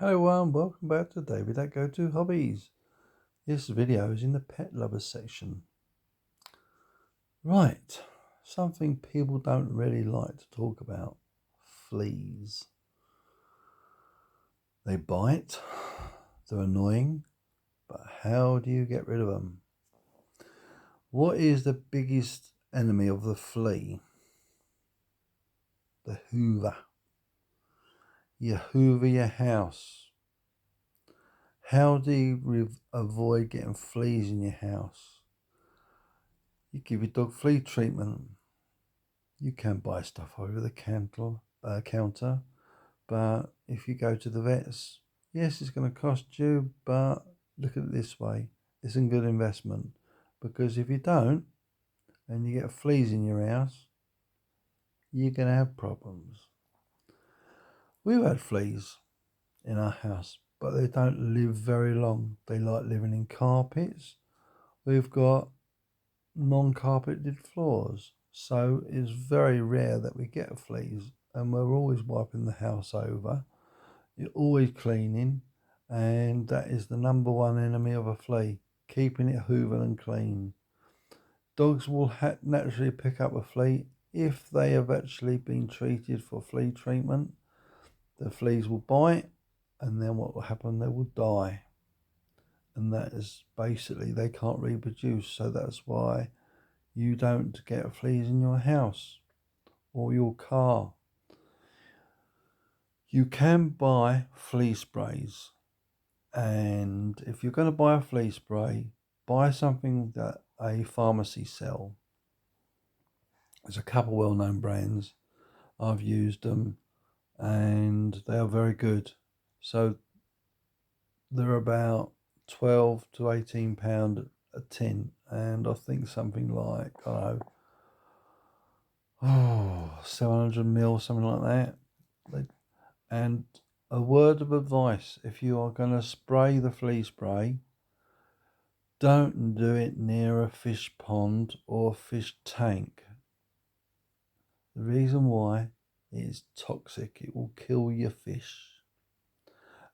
Hello and welcome back to David at Go To Hobbies. This video is in the pet lovers section. Right, something people don't really like to talk about. Fleas. They bite, they're annoying, but how do you get rid of them? What is the biggest enemy of the flea? The hoover. You hoover your house. How do you avoid getting fleas in your house? You give your dog flea treatment. You can buy stuff over the counter, but if you go to the vets, yes, it's going to cost you, but look at it this way. It's a good investment, because if you don't and you get fleas in your house, you're going to have problems. We've had fleas in our house, but they don't live very long. They like living in carpets. We've got non-carpeted floors, so it's very rare that we get fleas, and we're always wiping the house over. You're always cleaning, and that is the number one enemy of a flea, keeping it hoovered and clean. Dogs will naturally pick up a flea if they have actually been treated for flea treatment. The fleas will bite, and then what will happen? They will die, and that is basically they can't reproduce. So that's why you don't get fleas in your house or your car. You can buy flea sprays, and if you're going to buy a flea spray, buy something that a pharmacy sell. There's a couple well-known brands. I've used them and they are very good. So they're about 12 to £18 a tin, and I think something like, I don't know, 700 mil, something like that. And a word of advice: if you are going to spray the flea spray, don't do it near a fish pond or fish tank. The reason why is toxic. It will kill your fish.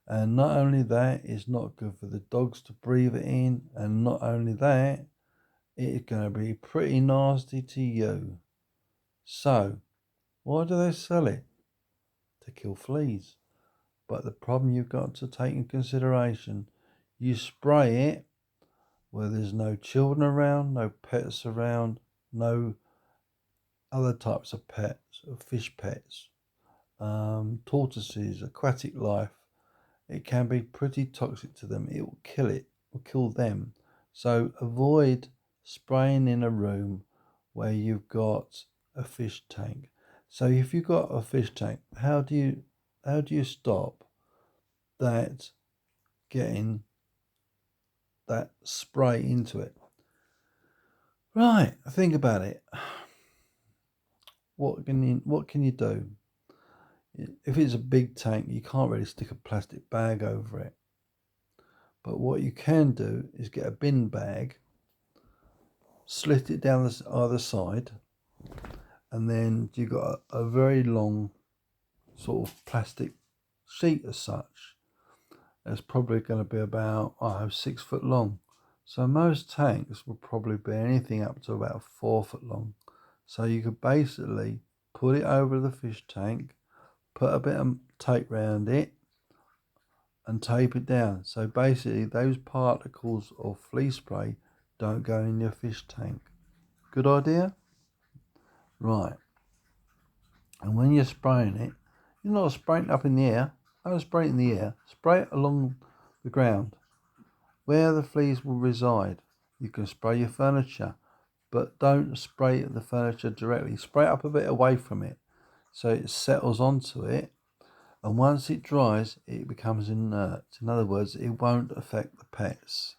And not only that, it's not good for the dogs to breathe it in. And not only that, it's going to be pretty nasty to you. So, why do they sell it? To kill fleas. But the problem you've got to take in consideration, you spray it where there's no children around, no pets around, no other types of pets, fish pets, tortoises, aquatic life. It can be pretty toxic to them. It will kill it, will kill them. So avoid spraying in a room where you've got a fish tank. So if you've got a fish tank, how do you stop that getting that spray into it? Right, think about it. What can you do? If it's a big tank, you can't really stick a plastic bag over it. But what you can do is get a bin bag, slit it down either side, and then you've got a very long sort of plastic sheet as such. It's probably going to be about 6 foot long. So most tanks will probably be anything up to about 4 foot long. So you could basically put it over the fish tank, put a bit of tape around it, and tape it down. So basically those particles of flea spray don't go in your fish tank. Good idea? Right. And when you're spraying it, you're not spraying it up in the air. Don't spray it in the air. Spray it along the ground where the fleas will reside. You can spray your furniture, but don't spray the furniture directly. Spray it up a bit away from it so it settles onto it, and once it dries, it becomes inert. In other words, it won't affect the pets.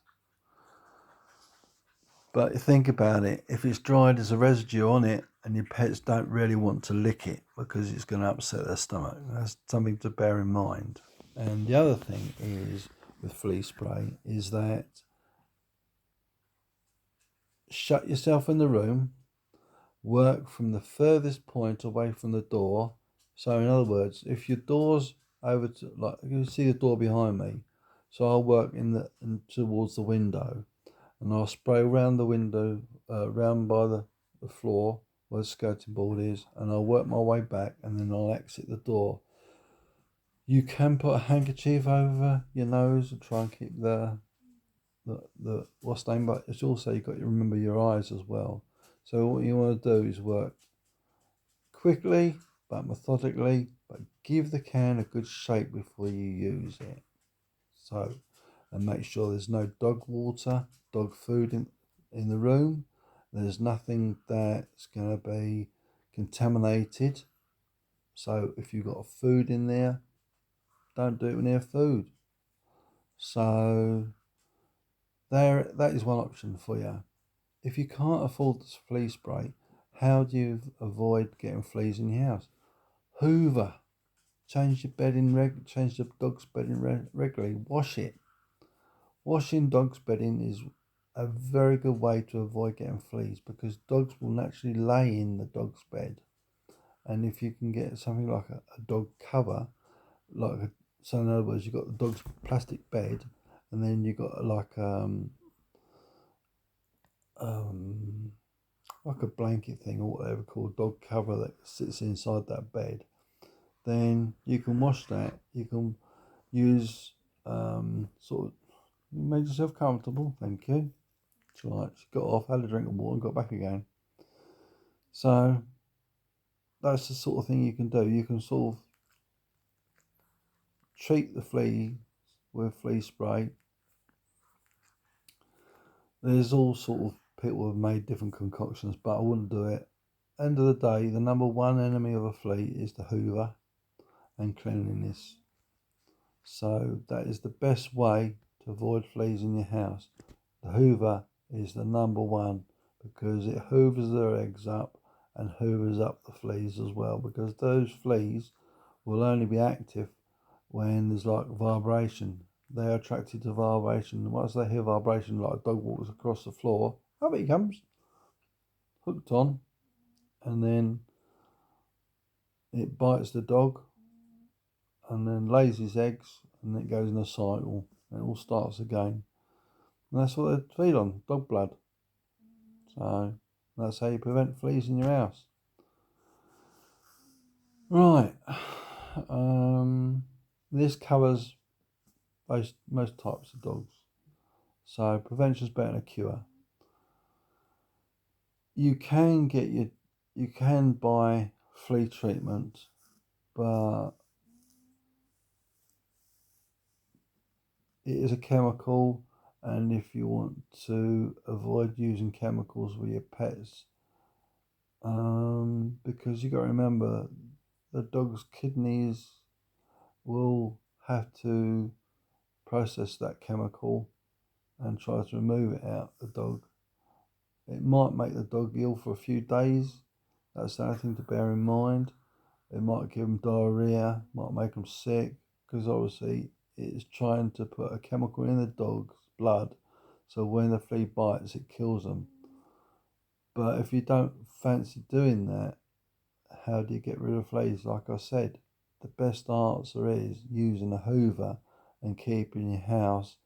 But think about it, if it's dried, there's a residue on it, and your pets don't really want to lick it because it's going to upset their stomach. That's something to bear in mind. And the other thing is with flea spray is that shut yourself in the room, work from the furthest point away from the door. So in other words, if your door's over to, like, you can see the door behind me. So I'll work towards the window, and I'll spray around the window, round by the floor where the skirting board is, and I'll work my way back, and then I'll exit the door. You can put a handkerchief over your nose and try and keep the what's name, but it's also you've got to remember your eyes as well. So what you want to do is work quickly but methodically, but give the can a good shake before you use it. So, and make sure there's no dog water, dog food in the room. There's nothing that's going to be contaminated. So if you've got food in there, don't do it near food. So that is one option for you. If you can't afford this flea spray, how do you avoid getting fleas in your house? Hoover. Change your bedding change the dog's bedding regularly. Wash it. Washing dog's bedding is a very good way to avoid getting fleas, because dogs will naturally lay in the dog's bed. And if you can get something like a dog cover, so in other words, you've got the dog's plastic bed, and then you've got like a blanket thing or whatever called dog cover that sits inside that bed, then you can wash that. You can use sort of make yourself comfortable. Thank you. Right, she got off, had a drink of water, and got back again. So that's the sort of thing you can do. You can sort of treat the flea with flea spray. There's all sort of people have made different concoctions, but I wouldn't do it. End of the day, the number one enemy of a flea is the hoover and cleanliness. So that is the best way to avoid fleas in your house. The hoover is the number one, because it hoovers their eggs up and hoovers up the fleas as well, because those fleas will only be active when there's like vibration. They're attracted to vibration. Once they hear vibration, like a dog walks across the floor, up he comes, hooked on, and then it bites the dog and then lays his eggs, and it goes in a cycle and it all starts again. And that's what they feed on, dog blood. So that's how you prevent fleas in your house. Right. This covers most types of dogs. So prevention is better than a cure. You can buy flea treatment, but it is a chemical, and if you want to avoid using chemicals with your pets, because you got to remember the dog's kidneys will have to process that chemical and try to remove it out the dog. It might make the dog ill for a few days. That's the other thing to bear in mind. It might give them diarrhea, might make them sick, because obviously it's trying to put a chemical in the dog's blood, so when the flea bites, it kills them. But if you don't fancy doing that, how do you get rid of fleas? Like I said, the best answer is using a hoover and keeping your house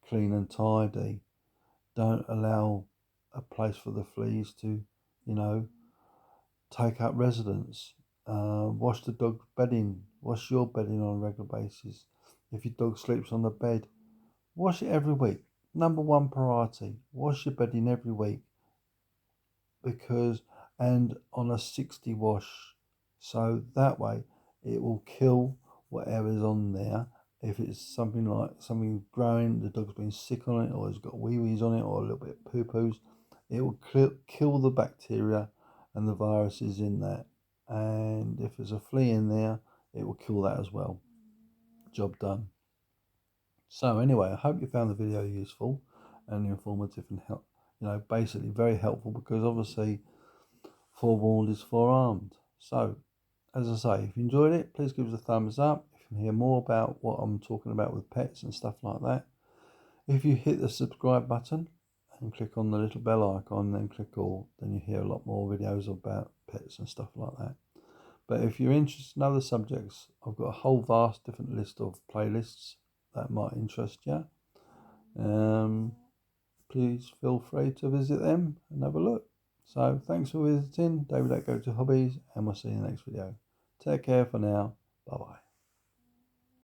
clean and tidy. Don't allow a place for the fleas to, take up residence. Wash the dog's bedding. Wash your bedding on a regular basis. If your dog sleeps on the bed, wash it every week. Number one priority, wash your bedding every week, and on a 60 wash. So that way it will kill whatever's on there. If it's something growing, the dog's been sick on it, or it's got wee-wees on it, or a little bit of poo-poos, it will kill the bacteria and the viruses in that. And if there's a flea in there, it will kill that as well. Job done. So anyway, I hope you found the video useful and informative and basically very helpful, because obviously forewarned is forearmed. So, as I say, if you enjoyed it, please give us a thumbs up. If you can hear more about what I'm talking about with pets and stuff like that, if you hit the subscribe button and click on the little bell icon, then click all, then you hear a lot more videos about pets and stuff like that. But if you're interested in other subjects, I've got a whole vast different list of playlists that might interest you. Please feel free to visit them and have a look. So thanks for visiting. David at Go to Hobbies, and we'll see you in the next video. Take care for now. Bye bye.